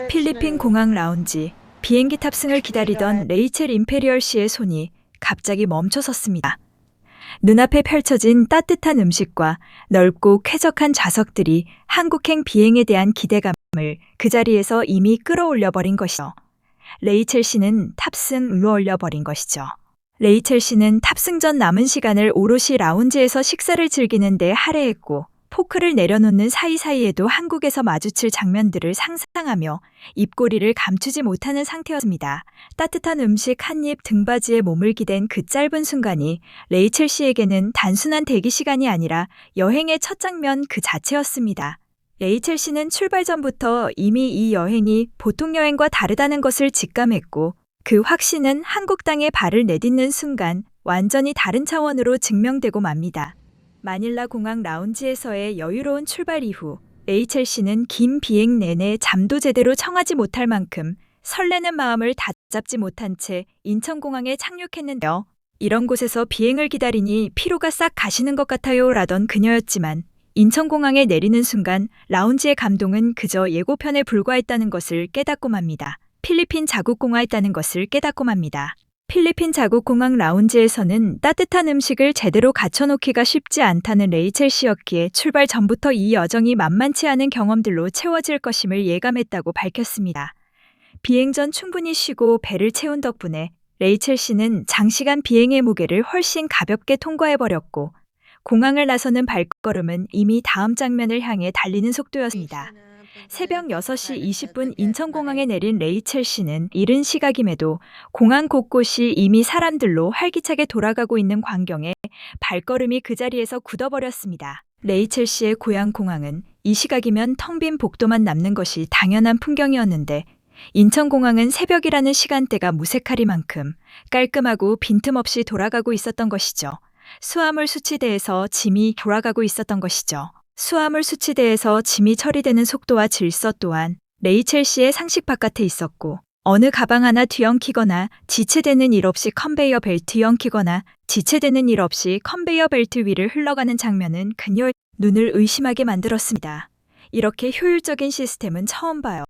필리핀 공항 라운지, 비행기 탑승을 기다리던 레이첼 임페리얼 씨의 손이 갑자기 멈춰섰습니다. 눈앞에 펼쳐진 따뜻한 음식과 넓고 쾌적한 좌석들이 한국행 비행에 대한 기대감을 그 자리에서 이미 끌어올려 버린 것이죠. 레이첼 씨는 탑승 올려 버린 것이죠. 레이첼 씨는 탑승 전 남은 시간을 오롯이 라운지에서 식사를 즐기는 데 할애했고, 포크를 내려놓는 사이사이에도 한국에서 마주칠 장면들을 상상하며 입꼬리를 감추지 못하는 상태였습니다. 따뜻한 음식 한 입 등받이에 몸을 기댄 그 짧은 순간이 레이첼 씨에게는 단순한 대기 시간이 아니라 여행의 첫 장면 그 자체였습니다. 레이첼 씨는 출발 전부터 이미 이 여행이 보통 여행과 다르다는 것을 직감했고, 그 확신은 한국 땅에 발을 내딛는 순간 완전히 다른 차원으로 증명되고 맙니다. 마닐라 공항 라운지에서의 여유로운 출발 이후 레이첼 씨는 긴 비행 내내 잠도 제대로 청하지 못할 만큼 설레는 마음을 다잡지 못한 채 인천공항에 착륙했는데요. 이런 곳에서 비행을 기다리니 피로가 싹 가시는 것 같아요 라던 그녀였지만, 인천공항에 내리는 순간 라운지의 감동은 그저 예고편에 불과했다는 것을 깨닫고 맙니다. 필리핀 자국공화했다는 것을 깨닫고 맙니다. 필리핀 자국공항 라운지에서는 따뜻한 음식을 제대로 갖춰놓기가 쉽지 않다는 레이첼 씨였기에 출발 전부터 이 여정이 만만치 않은 경험들로 채워질 것임을 예감했다고 밝혔습니다. 비행 전 충분히 쉬고 배를 채운 덕분에 레이첼 씨는 장시간 비행의 무게를 훨씬 가볍게 통과해버렸고, 공항을 나서는 발걸음은 이미 다음 장면을 향해 달리는 속도였습니다. 새벽 6시 20분 인천공항에 내린 레이첼 씨는 이른 시각임에도 공항 곳곳이 이미 사람들로 활기차게 돌아가고 있는 광경에 발걸음이 그 자리에서 굳어버렸습니다. 레이첼 씨의 고향 공항은 이 시각이면 텅 빈 복도만 남는 것이 당연한 풍경이었는데, 인천공항은 새벽이라는 시간대가 무색하리만큼 깔끔하고 빈틈없이 돌아가고 있었던 것이죠. 수화물 수치대에서 짐이 돌아가고 있었던 것이죠. 수화물 수치대에서 짐이 처리되는 속도와 질서 또한 레이첼 씨의 상식 바깥에 있었고, 어느 가방 하나 뒤엉키거나 지체되는 일 없이 컨베이어 벨트 뒤엉키거나 지체되는 일 없이 컨베이어 벨트 위를 흘러가는 장면은 그녀의 눈을 의심하게 만들었습니다. 이렇게 효율적인 시스템은 처음 봐요.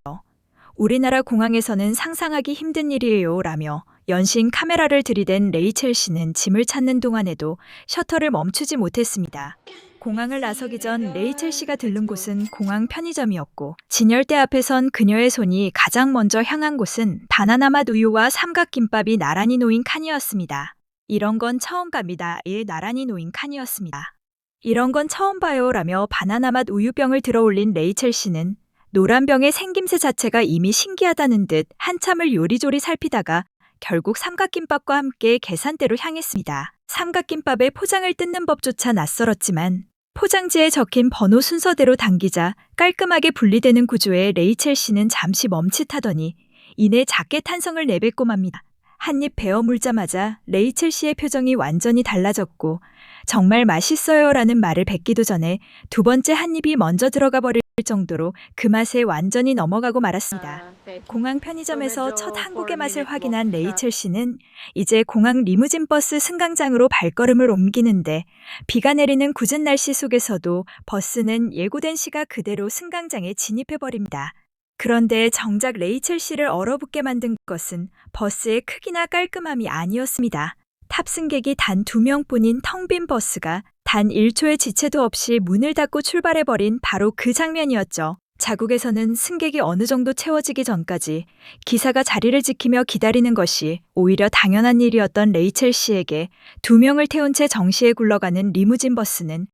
우리나라 공항에서는 상상하기 힘든 일이에요 라며 연신 카메라를 들이댄 레이첼 씨는 짐을 찾는 동안에도 셔터를 멈추지 못했습니다. 공항을 나서기 전 레이첼 씨가 들른 곳은 공항 편의점이었고, 진열대 앞에 선 그녀의 손이 가장 먼저 향한 곳은 바나나 맛 우유와 삼각김밥이 나란히 놓인 칸이었습니다. 이런 건 처음 갑니다. 나란히 놓인 칸이었습니다. 이런 건 처음 봐요 라며 바나나 맛 우유병을 들어올린 레이첼 씨는 노란 병의 생김새 자체가 이미 신기하다는 듯 한참을 요리조리 살피다가 결국 삼각김밥과 함께 계산대로 향했습니다. 삼각김밥의 포장을 뜯는 법조차 낯설었지만 포장지에 적힌 번호 순서대로 당기자 깔끔하게 분리되는 구조에 레이첼 씨는 잠시 멈칫하더니 이내 작게 탄성을 내뱉고 맙니다. 한 입 베어 물자마자 레이첼 씨의 표정이 완전히 달라졌고, 정말 맛있어요 라는 말을 뱉기도 전에 두 번째 한 입이 먼저 들어가 버릴 정도로 그 맛에 완전히 넘어가고 말았습니다. 공항 편의점에서 첫 한국의 맛을 확인한 레이첼 씨는 이제 공항 리무진 버스 승강장으로 발걸음을 옮기는데, 비가 내리는 궂은 날씨 속에서도 버스는 예고된 시각 그대로 승강장에 진입해버립니다. 그런데 정작 레이첼 씨를 얼어붙게 만든 것은 버스의 크기나 깔끔함이 아니었습니다. 탑승객이 단 2명뿐인 텅 빈 버스가 단 1초의 지체도 없이 문을 닫고 출발해버린 바로 그 장면이었죠. 자국에서는 승객이 어느 정도 채워지기 전까지 기사가 자리를 지키며 기다리는 것이 오히려 당연한 일이었던 레이첼 씨에게 2명을 태운 채 정시에 굴러가는 리무진 버스는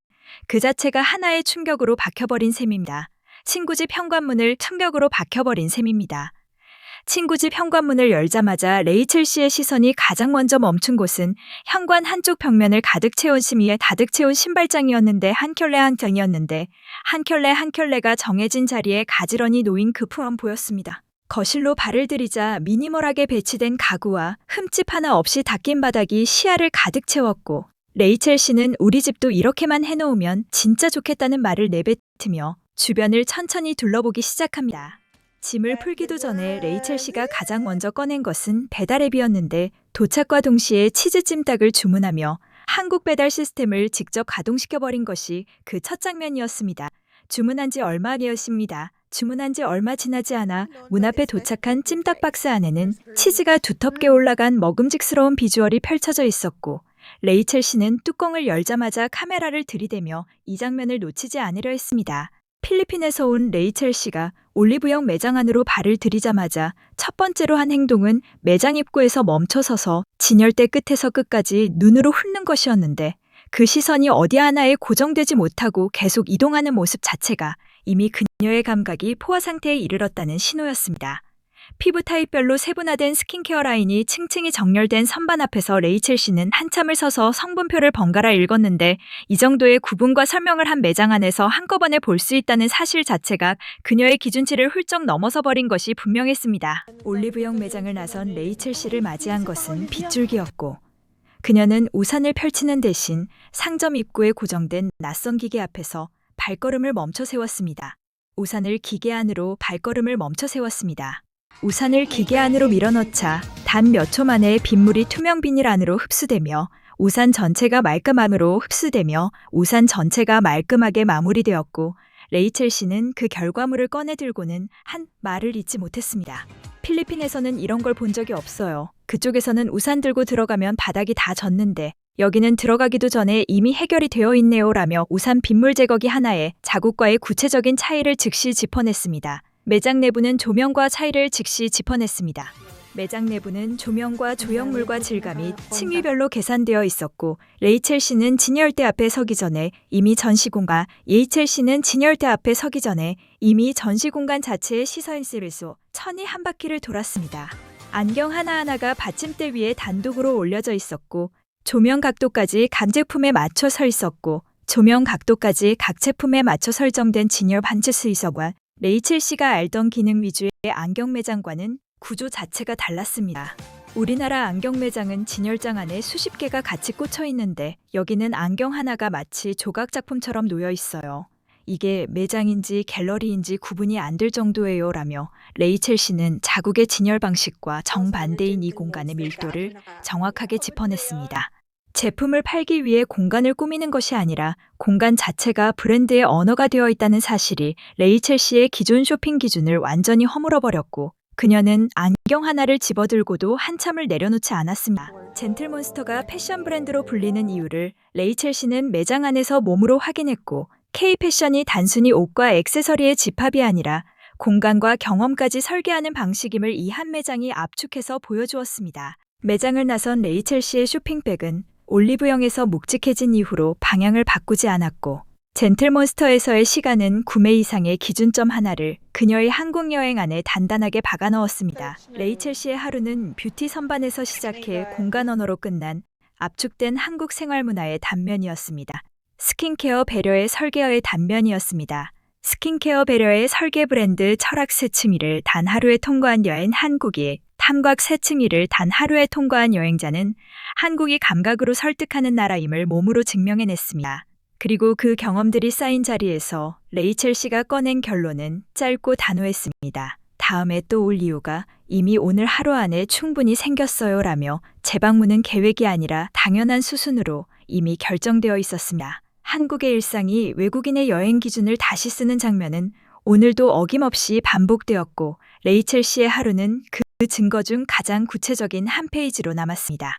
그 자체가 하나의 충격으로 박혀버린 셈입니다. 친구 집 현관문을 충격으로 박혀버린 셈입니다. 친구 집 현관문을 열자마자 레이첼 씨의 시선이 가장 먼저 멈춘 곳은 현관 한쪽 벽면을 가득 채운 심의에 가득 채운 신발장이었는데, 한 켤레가 정해진 자리에 가지런히 놓인 그 품은 보였습니다. 거실로 발을 들이자 미니멀하게 배치된 가구와 흠집 하나 없이 닦인 바닥이 시야를 가득 채웠고, 레이첼 씨는 우리 집도 이렇게만 해놓으면 진짜 좋겠다는 말을 내뱉으며 주변을 천천히 둘러보기 시작합니다. 짐을 풀기도 전에 레이첼 씨가 가장 먼저 꺼낸 것은 배달 앱이었는데, 도착과 동시에 치즈 찜닭을 주문하며 한국 배달 시스템을 직접 가동시켜버린 것이 그 첫 장면이었습니다. 주문한 지 얼마 되었습니다. 주문한 지 얼마 지나지 않아 문 앞에 도착한 찜닭 박스 안에는 치즈가 두텁게 올라간 먹음직스러운 비주얼이 펼쳐져 있었고, 레이첼 씨는 뚜껑을 열자마자 카메라를 들이대며 이 장면을 놓치지 않으려 했습니다. 필리핀에서 온 레이첼 씨가 올리브영 매장 안으로 발을 들이자마자 첫 번째로 한 행동은 매장 입구에서 멈춰서서 진열대 끝에서 끝까지 눈으로 훑는 것이었는데, 그 시선이 어디 하나에 고정되지 못하고 계속 이동하는 모습 자체가 이미 그녀의 감각이 포화 상태에 이르렀다는 신호였습니다. 피부 타입별로 세분화된 스킨케어 라인이 층층이 정렬된 선반 앞에서 레이첼 씨는 한참을 서서 성분표를 번갈아 읽었는데, 이 정도의 구분과 설명을 한 매장 안에서 한꺼번에 볼 수 있다는 사실 자체가 그녀의 기준치를 훌쩍 넘어서 버린 것이 분명했습니다. 올리브영 매장을 나선 레이첼 씨를 맞이한 것은 빗줄기였고, 그녀는 우산을 펼치는 대신 상점 입구에 고정된 낯선 기계 앞에서 발걸음을 멈춰 세웠습니다. 우산을 기계 안으로 발걸음을 멈춰 세웠습니다. 우산을 기계 안으로 밀어넣자 단 몇 초 만에 빗물이 투명 비닐 안으로 흡수되며 우산 전체가 말끔함으로 흡수되며 우산 전체가 말끔하게 마무리되었고, 레이첼 씨는 그 결과물을 꺼내 들고는 한 말을 잇지 못했습니다. 필리핀에서는 이런 걸 본 적이 없어요. 그쪽에서는 우산 들고 들어가면 바닥이 다 젖는데 여기는 들어가기도 전에 이미 해결이 되어 있네요 라며 우산 빗물 제거기 하나에 자국과의 구체적인 차이를 즉시 짚어냈습니다. 매장 내부는 조명과 차이를 즉시 짚어냈습니다. 매장 내부는 조명과 조형물과 질감이 층위별로 계산되어 있었고, 레이첼 씨는 진열대 앞에 서기 전에 이미 전시공간, 레이첼 씨는 진열대 앞에 서기 전에 이미 전시공간 자체에 시선있으면서 천이 한 바퀴를 돌았습니다. 안경 하나하나가 받침대 위에 단독으로 올려져 있었고, 조명 각도까지 각 제품에 맞춰 서 있었고, 조명 각도까지 각 제품에 맞춰 설정된 진열 반츠스이서관, 레이첼 씨가 알던 기능 위주의 안경 매장과는 구조 자체가 달랐습니다. 우리나라 안경 매장은 진열장 안에 수십 개가 같이 꽂혀 있는데 여기는 안경 하나가 마치 조각 작품처럼 놓여 있어요. 이게 매장인지 갤러리인지 구분이 안 될 정도예요 라며 레이첼 씨는 자국의 진열 방식과 정반대인 이 공간의 밀도를 정확하게 짚어냈습니다. 제품을 팔기 위해 공간을 꾸미는 것이 아니라 공간 자체가 브랜드의 언어가 되어 있다는 사실이 레이첼 씨의 기존 쇼핑 기준을 완전히 허물어버렸고, 그녀는 안경 하나를 집어들고도 한참을 내려놓지 않았습니다. 젠틀몬스터가 패션 브랜드로 불리는 이유를 레이첼 씨는 매장 안에서 몸으로 확인했고, K-패션이 단순히 옷과 액세서리의 집합이 아니라 공간과 경험까지 설계하는 방식임을 이 한 매장이 압축해서 보여주었습니다. 매장을 나선 레이첼 씨의 쇼핑백은 올리브영에서 묵직해진 이후로 방향을 바꾸지 않았고, 젠틀몬스터에서의 시간은 구매 이상의 기준점 하나를 그녀의 한국 여행 안에 단단하게 박아 넣었습니다. 레이첼 씨의 하루는 뷰티 선반에서 시작해 공간 언어로 끝난 압축된 한국 생활 문화의 단면이었습니다. 스킨케어 배려의 설계어의 단면이었습니다. 스킨케어 배려의 설계 브랜드 철학 새층위를 단 하루에 통과한 여행 한국이 탐곽 새층위를 단 하루에 통과한 여행자는 한국이 감각으로 설득하는 나라임을 몸으로 증명해냈습니다. 그리고 그 경험들이 쌓인 자리에서 레이첼 씨가 꺼낸 결론은 짧고 단호했습니다. 다음에 또 올 이유가 이미 오늘 하루 안에 충분히 생겼어요 라며 재방문은 계획이 아니라 당연한 수순으로 이미 결정되어 있었습니다. 한국의 일상이 외국인의 여행 기준을 다시 쓰는 장면은 오늘도 어김없이 반복되었고, 레이첼 씨의 하루는 그 증거 중 가장 구체적인 한 페이지로 남았습니다.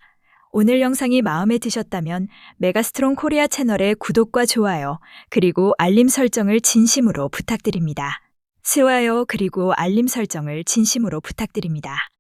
오늘 영상이 마음에 드셨다면 메가스트롱 코리아 채널의 구독과 좋아요, 그리고 알림 설정을 진심으로 부탁드립니다. 좋아요 그리고 알림 설정을 진심으로 부탁드립니다.